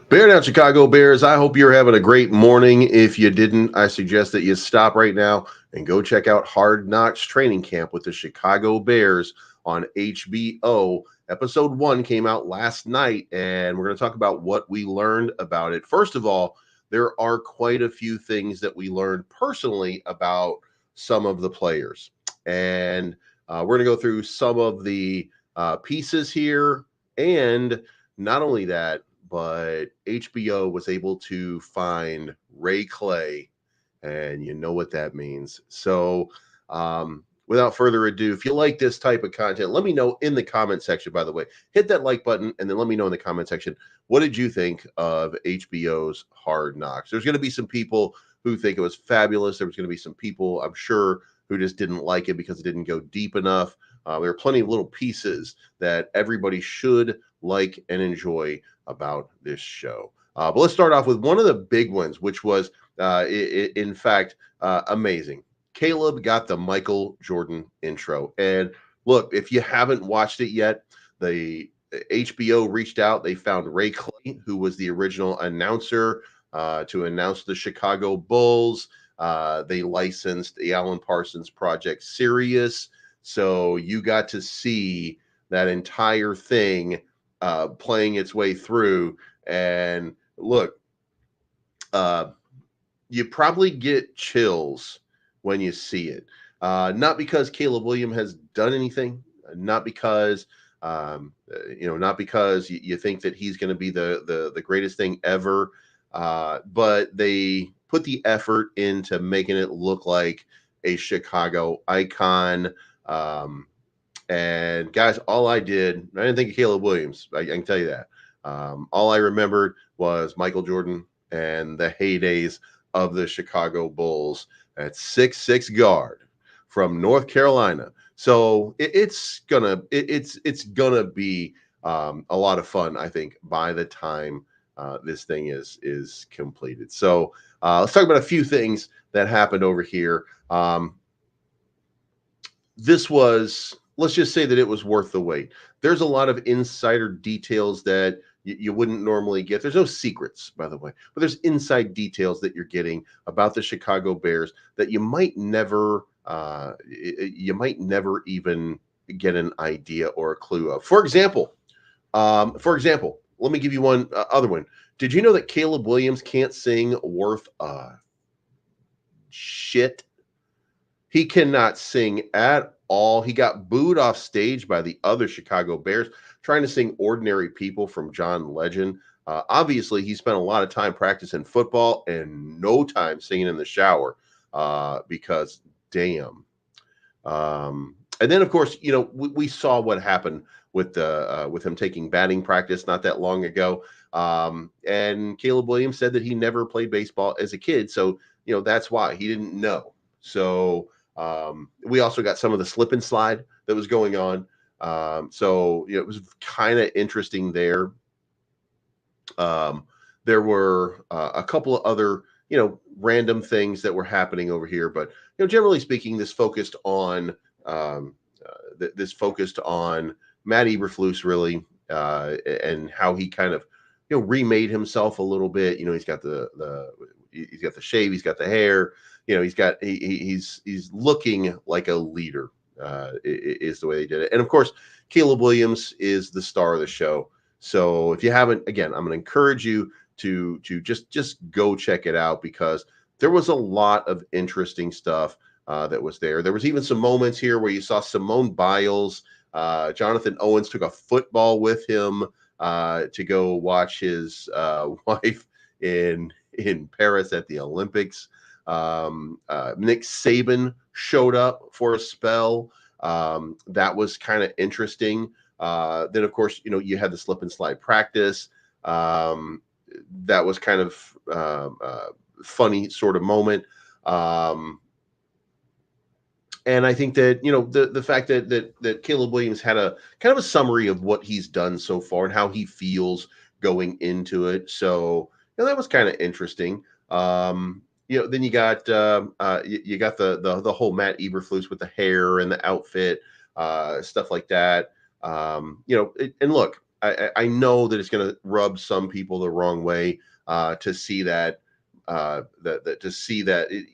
Bear down, Chicago Bears. I hope you're having a great morning. If you didn't, I suggest that you stop right now and go check out Hard Knocks Training Camp with the Chicago Bears on HBO. Episode 1 came out last night, and we're going to talk about what we learned about it. First of all, there are quite a few things that we learned personally about some of the players. And we're going to go through some of the pieces here. And not only that, but HBO was able to find Ray Clay, and you know what that means. So, without further ado, if you like this type of content, let me know in the comment section. By the way, hit that like button, and then let me know in the comment section, what did you think of HBO's Hard Knocks? There's going to be some people who think it was fabulous. There was going to be some people, I'm sure, who just didn't like it because it didn't go deep enough. There are plenty of little pieces that everybody should like and enjoy about this show. But let's start off with one of the big ones, which was, in fact, amazing. Caleb got the Michael Jordan intro. And look, if you haven't watched it yet, the HBO reached out. They found Ray Clay, who was the original announcer to announce the Chicago Bulls. They licensed the Alan Parsons Project Sirius. So you got to see that entire thing playing its way through. And look, you probably get chills when you see it. Not because Caleb Williams has done anything, not because not because you think that he's going to be the greatest thing ever, but they put the effort into making it look like a Chicago icon. And guys, all I didn't think of Caleb Williams. I can tell you that. All I remembered was Michael Jordan and the heydays of the Chicago Bulls at 6'6" guard from North Carolina. So it's gonna be a lot of fun, I think, by the time this thing is completed. So let's talk about a few things that happened over here. This was, let's just say that it was worth the wait. There's a lot of insider details that you wouldn't normally get. There's no secrets, by the way, but there's inside details that you're getting about the Chicago Bears that you might never even get an idea or a clue of. For example, let me give you one other one. Did you know that Caleb Williams can't sing worth a shit? He cannot sing at all. He got booed off stage by the other Chicago Bears trying to sing Ordinary People from John Legend. Obviously, he spent a lot of time practicing football and no time singing in the shower because, damn. And then, of course, we saw what happened with him taking batting practice not that long ago. And Caleb Williams said that he never played baseball as a kid. So, that's why he didn't know. So we also got some of the slip and slide that was going on. So it was kind of interesting there. There were a couple of other, random things that were happening over here, but generally speaking, this focused on Matt Eberflus really, and how he kind of remade himself a little bit. He's got he's got the shave, he's got the hair. He's looking like a leader, is the way they did it. And of course, Caleb Williams is the star of the show. So if you haven't, again, I'm going to encourage you to just go check it out because there was a lot of interesting stuff that was there. There was even some moments here where you saw Simone Biles. Jonathan Owens took a football with him to go watch his wife in Paris at the Olympics. Nick Saban showed up for a spell. That was kind of interesting. Then, of course, you had the slip and slide practice. That was kind of funny sort of moment. And I think that, the fact that Caleb Williams had a kind of a summary of what he's done so far and how he feels going into it. So, that was kind of interesting. Then you got the whole Matt Eberflus with the hair and the outfit, stuff like that. And look, I know that it's going to rub some people the wrong way to see that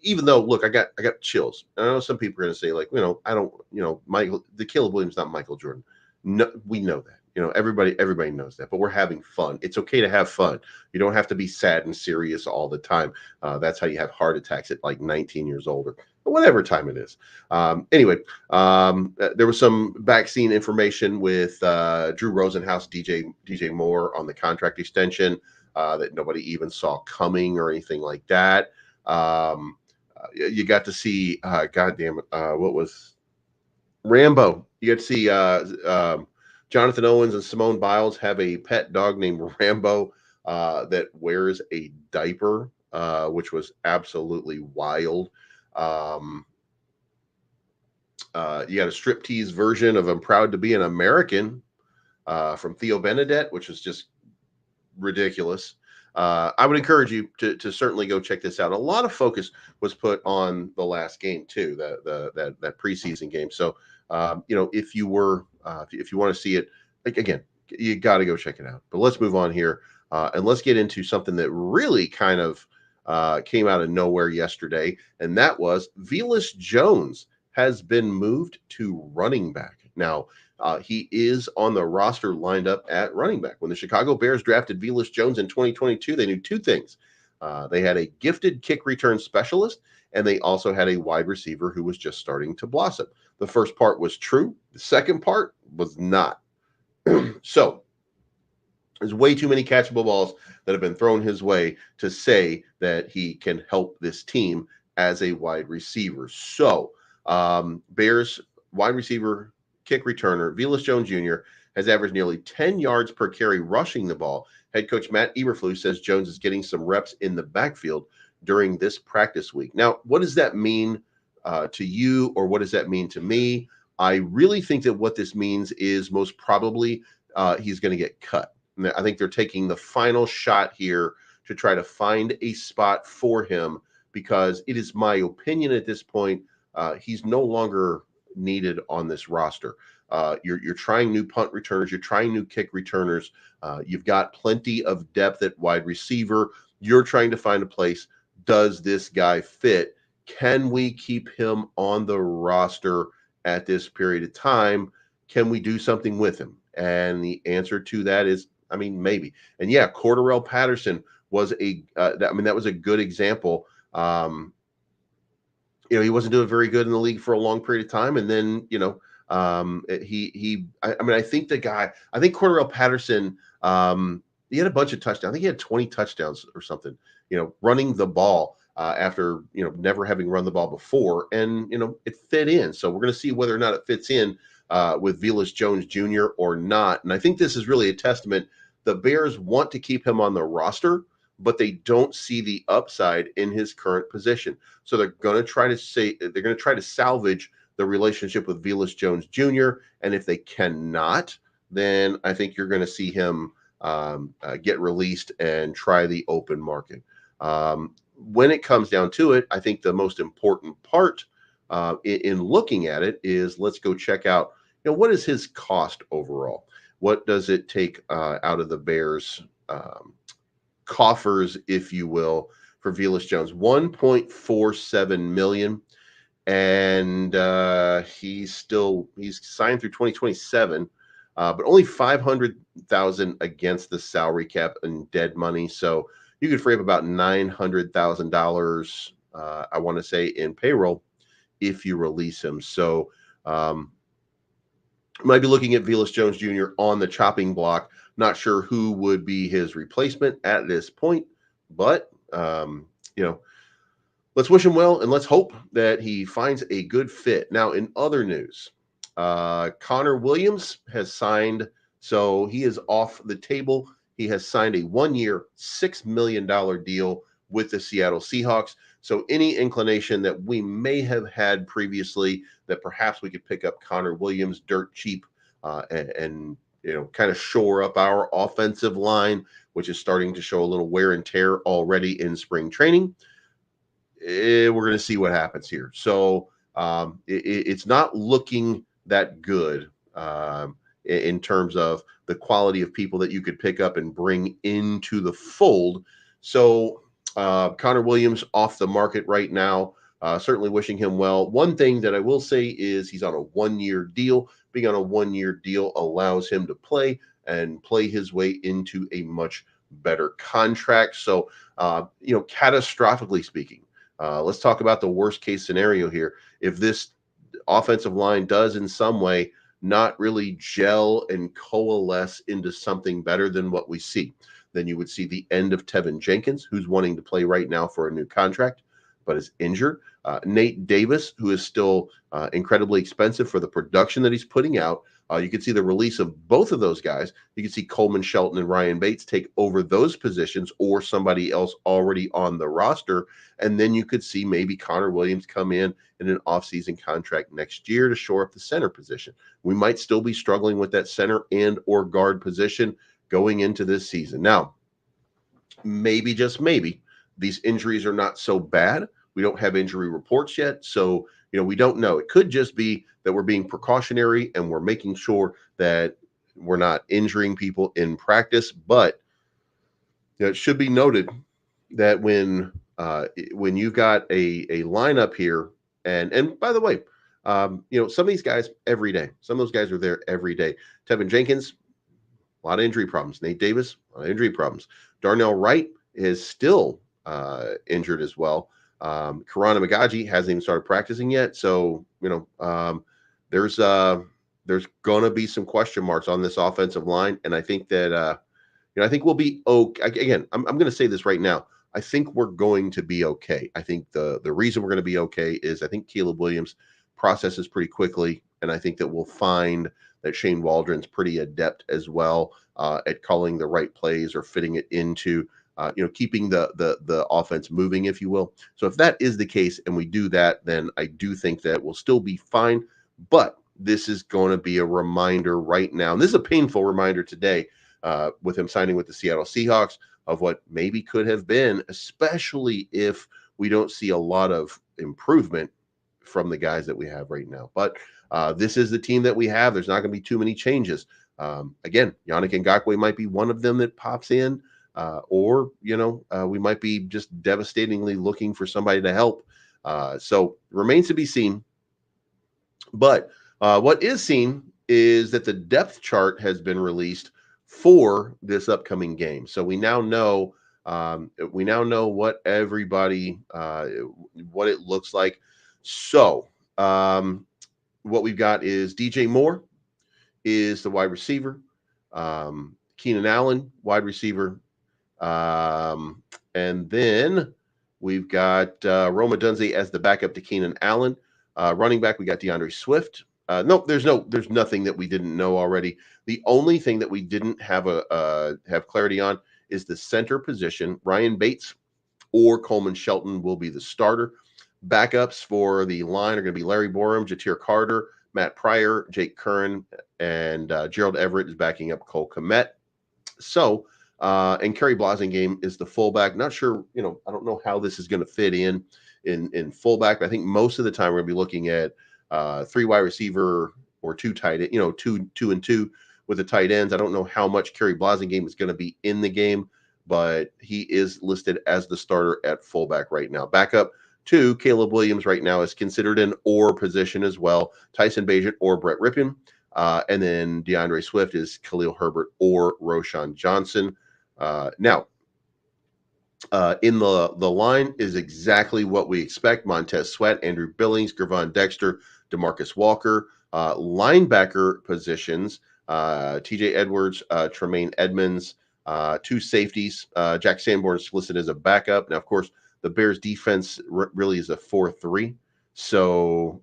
even though look, I got chills. I know some people are going to say like, I don't, Michael, the Caleb Williams, not Michael Jordan. No, we know that. Everybody knows that, but we're having fun. It's okay to have fun. You don't have to be sad and serious all the time. That's how you have heart attacks at like 19 years old or whatever time it is. Anyway, there was some vaccine information with Drew Rosenhaus, DJ Moore on the contract extension that nobody even saw coming or anything like that. You got to see, goddamn it, what was Rambo? You got to see Jonathan Owens and Simone Biles have a pet dog named Rambo that wears a diaper, which was absolutely wild. You got a striptease version of "I'm Proud to Be an American" from Theo Benedette, which was just ridiculous. I would encourage you to certainly go check this out. A lot of focus was put on the last game too, that preseason game. So if you were if you want to see it, like again, you got to go check it out. But let's move on here and let's get into something that really kind of came out of nowhere yesterday, and that was Vas Jones has been moved to running back. Now, he is on the roster lined up at running back. When the Chicago Bears drafted Vas Jones in 2022, they knew two things. They had a gifted kick return specialist, and they also had a wide receiver who was just starting to blossom. The first part was true. The second part was not. So there's way too many catchable balls that have been thrown his way to say that he can help this team as a wide receiver. So Bears wide receiver kick returner Vas Jones Jr. has averaged nearly 10 yards per carry rushing the ball. Head coach Matt Eberflus says Jones is getting some reps in the backfield during this practice week. Now, what does that mean to you, or what does that mean to me? I really think that what this means is most probably he's going to get cut. I think they're taking the final shot here to try to find a spot for him, because it is my opinion at this point, he's no longer needed on this roster. You're trying new punt returners, you're trying new kick returners. You've got plenty of depth at wide receiver. You're trying to find a place. Does this guy fit? Can we keep him on the roster at this period of time? Can we do something with him? And the answer to that is, maybe. And yeah, Cordarrelle Patterson was that was a good example. He wasn't doing very good in the league for a long period of time, and then I think Cordarrelle Patterson, he had a bunch of touchdowns. I think he had 20 touchdowns or something, running the ball after never having run the ball before, and it fit in. So we're going to see whether or not it fits in with Vas Jones Jr. or not. And I think this is really a testament. The Bears want to keep him on the roster, but they don't see the upside in his current position. So they're going to try to salvage the relationship with Vas Jones Jr. And if they cannot, then I think you're going to see him get released and try the open market. When it comes down to it, I think the most important part in looking at it is, let's go check out, what is his cost overall? What does it take out of the Bears coffers, if you will, for Vas Jones? $1.47 million, and he's signed through 2027, but only $500,000 against the salary cap and dead money. So you could free up about $900,000, I want to say, in payroll if you release him. So might be looking at Vas Jones Jr. on the chopping block. Not sure who would be his replacement at this point, but let's wish him well, and let's hope that he finds a good fit. Now, in other news, Connor Williams has signed, so he is off the table. He has signed a 1-year, $6 million deal with the Seattle Seahawks. So any inclination that we may have had previously that perhaps we could pick up Connor Williams dirt cheap and kind of shore up our offensive line, which is starting to show a little wear and tear already in spring training, we're going to see what happens here. So it's not looking that good in terms of the quality of people that you could pick up and bring into the fold. So Connor Williams off the market right now. Certainly wishing him well. One thing that I will say is he's on a 1-year deal. Being on a 1-year deal allows him to play his way into a much better contract. So, catastrophically speaking, let's talk about the worst case scenario here. If this offensive line does in some way not really gel and coalesce into something better than what we see, then you would see the end of Tevin Jenkins, who's wanting to play right now for a new contract, but is injured. Nate Davis, who is still incredibly expensive for the production that he's putting out. You can see the release of both of those guys. You can see Coleman Shelton and Ryan Bates take over those positions or somebody else already on the roster. And then you could see maybe Connor Williams come in an offseason contract next year to shore up the center position. We might still be struggling with that center and or guard position going into this season. Now, maybe, just maybe, these injuries are not so bad. We don't have injury reports yet, so we don't know. It could just be that we're being precautionary and we're making sure that we're not injuring people in practice. But it should be noted that when you've got a lineup here, and by the way, some of these guys every day, some of those guys are there every day. Tevin Jenkins, a lot of injury problems. Nate Davis, a lot of injury problems. Darnell Wright is still injured as well. Karana Magaji hasn't even started practicing yet. So, there's going to be some question marks on this offensive line. And I think that, I think we'll be okay. Again, I'm going to say this right now. I think we're going to be okay. I think the reason we're going to be okay is I think Caleb Williams processes pretty quickly. And I think that we'll find that Shane Waldron's pretty adept as well at calling the right plays or fitting it into, keeping the offense moving, if you will. So if that is the case and we do that, then I do think that we'll still be fine. But this is going to be a reminder right now. And this is a painful reminder today with him signing with the Seattle Seahawks of what maybe could have been, especially if we don't see a lot of improvement from the guys that we have right now. But this is the team that we have. There's not going to be too many changes. Again, Yannick Ngakoue might be one of them that pops in, or we might be just devastatingly looking for somebody to help. So remains to be seen. But what is seen is that the depth chart has been released for this upcoming game. So we now know what everybody what it looks like. So what we've got is DJ Moore is the wide receiver, Keenan Allen, wide receiver, and then we've got Roma Dunze as the backup to Keenan Allen. Running back, we got DeAndre Swift. No, there's nothing that we didn't know already. The only thing that we didn't have have clarity on is the center position. Ryan Bates or Coleman Shelton will be the starter. Backups for the line are going to be Larry Borum, Jatir Carter, Matt Pryor, Jake Curran, and Gerald Everett is backing up Cole Kmet. So, and Kerry Blasingame is the fullback. Not sure, I don't know how this is going to fit in fullback, but I think most of the time we're going to be looking at 3 wide receiver or 2 tight end, 2 and 2 with the tight ends. I don't know how much Kerry Blasingame is going to be in the game, but he is listed as the starter at fullback right now. Backup to Caleb Williams right now is considered an or position as well. Tyson Bagent or Brett Rippon. And then DeAndre Swift is Khalil Herbert or Roshan Johnson. Now, in the line is exactly what we expect. Montez Sweat, Andrew Billings, Gervon Dexter, DeMarcus Walker. Linebacker positions, TJ Edwards, Tremaine Edmonds, 2 safeties. Jack Sanborn is listed as a backup. Now, of course, the Bears defense really is a 4-3. So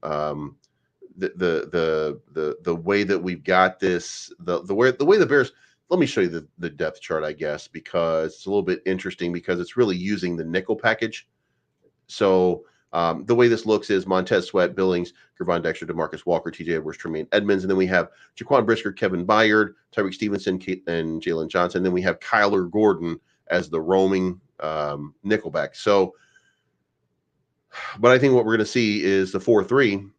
the way that we've got this, the way the Bears. Let me show you the depth chart, I guess, because it's a little bit interesting because it's really using the nickel package. So the way this looks is Montez Sweat, Billings, Gervon Dexter, DeMarcus Walker, TJ Edwards, Tremaine Edmonds. And then we have Jaquan Brisker, Kevin Byard, Tyreek Stevenson, and Jalen Johnson. Then we have Kyler Gordon as the roaming nickelback. So, but I think what we're going to see is the 4-3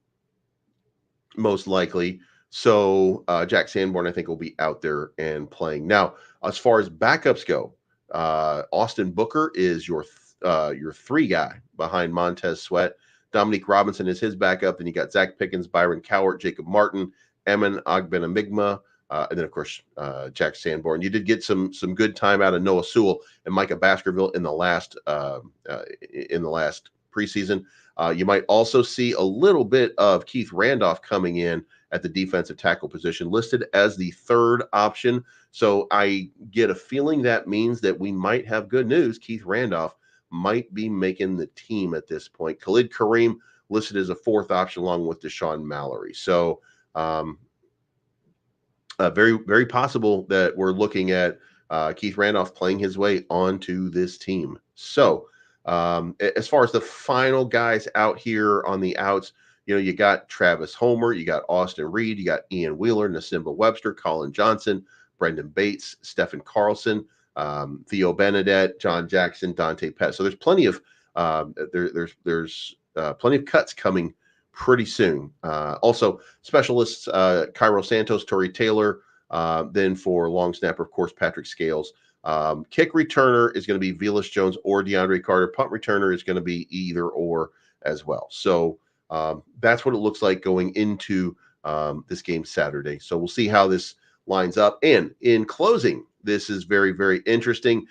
most likely. So Jack Sanborn, I think, will be out there and playing. Now, as far as backups go, Austin Booker is your three guy behind Montez Sweat. Dominique Robinson is his backup. Then you got Zach Pickens, Byron Cowart, Jacob Martin, Emin Agbenamigma, and then of course Jack Sanborn. You did get some good time out of Noah Sewell and Micah Baskerville in the last preseason. You might also see a little bit of Keith Randolph coming in at the defensive tackle position, listed as the third option. So I get a feeling that means that we might have good news. Keith Randolph might be making the team at this point. Khalid Kareem listed as a fourth option along with Deshaun Mallory. So um, very, very possible that we're looking at Keith Randolph playing his way onto this team. So as far as the final guys out here on the outs, you got Travis Homer, you got Austin Reed, you got Ian Wheeler, Nasimba Webster, Colin Johnson, Brendan Bates, Stephen Carlson, Theo Benedette, John Jackson, Dante Pett. So there's plenty of there's plenty of cuts coming pretty soon. Also, specialists Cairo Santos, Torrey Taylor. Then for long snapper, of course, Patrick Scales. Kick returner is going to be Vas Jones or DeAndre Carter. Punt returner is going to be either or as well. So that's what it looks like going into this game Saturday. So we'll see how this lines up. And in closing, this is very, very interesting.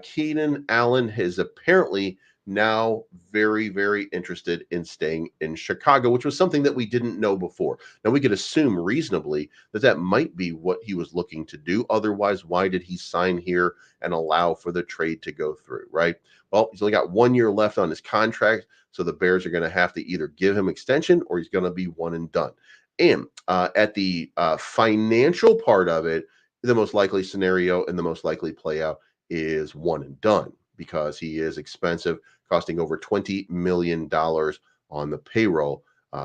Keenan Allen has apparently now very, very interested in staying in Chicago, which was something that we didn't know before. Now, we could assume reasonably that that might be what he was looking to do. Otherwise, why did he sign here and allow for the trade to go through, right? Well, he's only got 1 year left on his contract, so the Bears are going to have to either give him extension or he's going to be one and done. And at the financial part of it, the most likely scenario and the most likely play out is one and done because he is expensive, costing over $20 million on the payroll.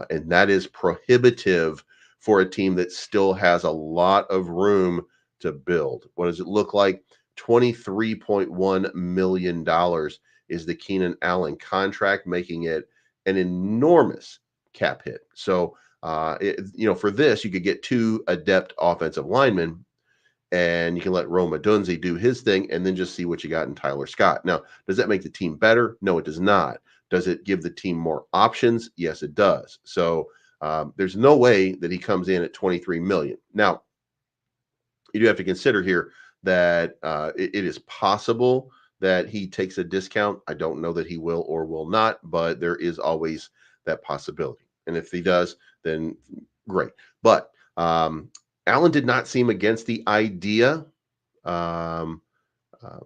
And that is prohibitive for a team that still has a lot of room to build. What does it look like? $23.1 million is the Keenan Allen contract, making it an enormous cap hit. So, for this, you could get two adept offensive linemen and you can let Roma Dunze do his thing and then just see what you got in Tyler Scott. Now, does that make the team better? No, it does not. Does it give the team more options? Yes, it does. So there's no way that he comes in at 23 million. Now, you do have to consider here that it is possible that he takes a discount. I don't know that he will or will not, but there is always that possibility. And if he does, then great. But Allen did not seem against the idea um, uh,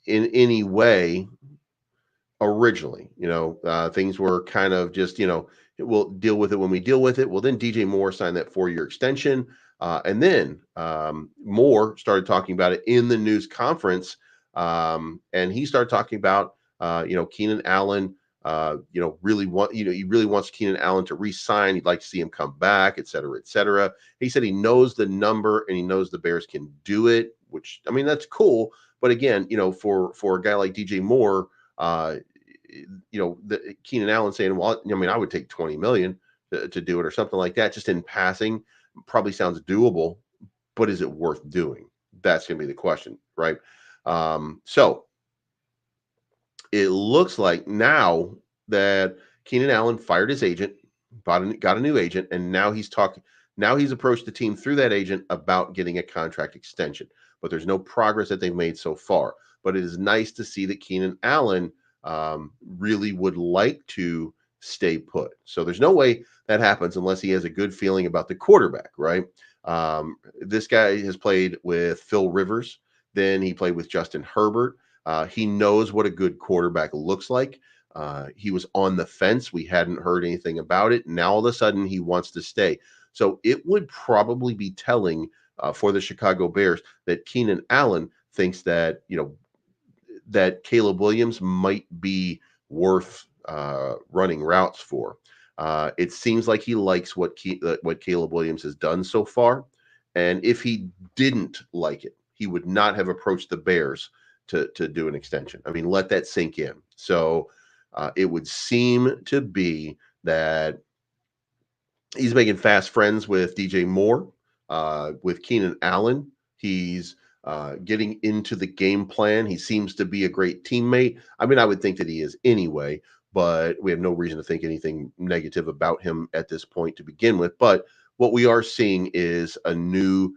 in any way originally. Things were kind of just, we'll deal with it when we deal with it. Well, then DJ Moore signed that 4-year extension. And then Moore started talking about it in the news conference. And he started talking about, Keenan Allen, he really wants Keenan Allen to re-sign. He'd like to see him come back, et cetera, et cetera. He said he knows the number and he knows the Bears can do it, which, I mean, that's cool. But again, for a guy like DJ Moore, the Keenan Allen saying, well, I mean, I would take 20 million to do it or something like that, just in passing, probably sounds doable, but is it worth doing? That's going to be the question, right? So it looks like now that Keenan Allen fired his agent, got a new agent, and now he's talking. Now he's approached the team through that agent about getting a contract extension, but there's no progress that they've made so far. But it is nice to see that Keenan Allen really would like to stay put. So there's no way that happens unless he has a good feeling about the quarterback, right? This guy has played with Phil Rivers. Then he played with Justin Herbert. He knows what a good quarterback looks like. He was on the fence. We hadn't heard anything about it. Now all of a sudden he wants to stay. So it would probably be telling for the Chicago Bears that Keenan Allen thinks that, that Caleb Williams might be worth running routes for. It seems like he likes what Caleb Williams has done so far. And if he didn't like it, he would not have approached the Bears to do an extension. I mean, let that sink in. So it would seem to be that He's making fast friends with DJ Moore, with Keenan Allen. He's getting into the game plan. He seems to be a great teammate. I mean, I would think that he is anyway, but we have no reason to think anything negative about him at this point to begin with. But what we are seeing is a new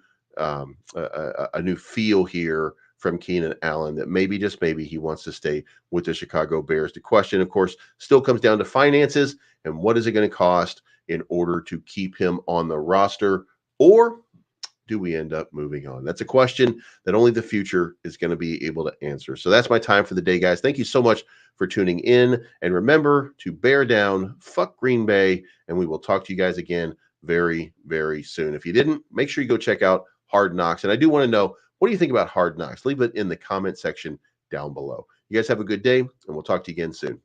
feel here from Keenan Allen that maybe, just maybe, he wants to stay with the Chicago Bears. The question, of course, still comes down to finances and what is it going to cost in order to keep him on the roster, or do we end up moving on? That's a question that only the future is going to be able to answer. So that's my time for the day, guys. Thank you so much for tuning in. And remember to bear down, fuck Green Bay, and we will talk to you guys again very, very soon. If you didn't, make sure you go check out Hard Knocks. And I do want to know, what do you think about Hard Knocks? Leave it in the comment section down below. You guys have a good day, and we'll talk to you again soon.